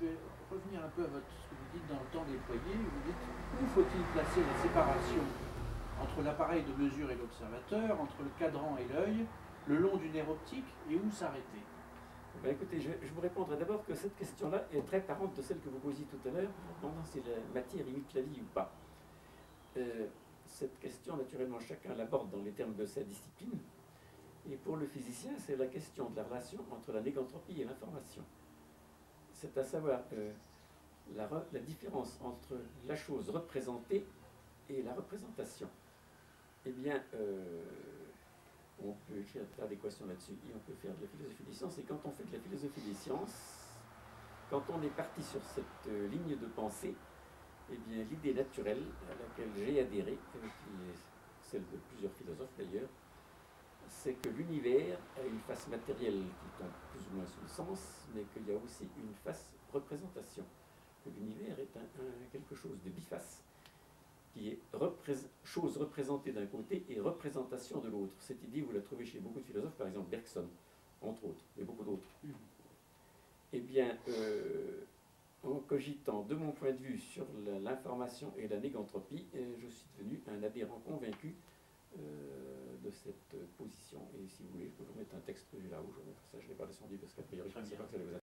je vais revenir un peu à ce que vous dites dans le temps déployé. Vous dites, où faut-il placer la séparation entre l'appareil de mesure et l'observateur, entre le cadran et l'œil, le long du nerf optique, et où s'arrêter? Ben écoutez, je vous répondrai d'abord que cette question-là est très parente de celle que vous posiez tout à l'heure, en demandant si la matière imite la vie ou pas. Cette question, naturellement, chacun l'aborde dans les termes de sa discipline. Et pour le physicien, c'est la question de la relation entre la négantropie et l'information. C'est à savoir la différence entre la chose représentée et la représentation. Eh bien, on peut écrire des équations là-dessus et on peut faire de la philosophie des sciences. Et quand on fait de la philosophie des sciences, quand on est parti sur cette ligne de pensée, eh bien, l'idée naturelle à laquelle j'ai adhéré, qui est celle de plusieurs philosophes d'ailleurs, c'est que l'univers a une face matérielle qui tombe plus ou moins sous le sens, mais qu'il y a aussi une face représentation. Que l'univers est quelque chose de biface, qui est chose représentée d'un côté et représentation de l'autre. Cette idée, vous la trouvez chez beaucoup de philosophes, par exemple Bergson, entre autres, et beaucoup d'autres. Eh bien, en cogitant de mon point de vue sur l'information et la négantropie, je suis devenu un adhérent convaincu de cette position. Et si vous voulez, je peux vous mettre un texte que j'ai là-haut. Ça, je ne l'ai pas descendu parce qu'a priori, je ne sais pas que ça allait vous intéresser.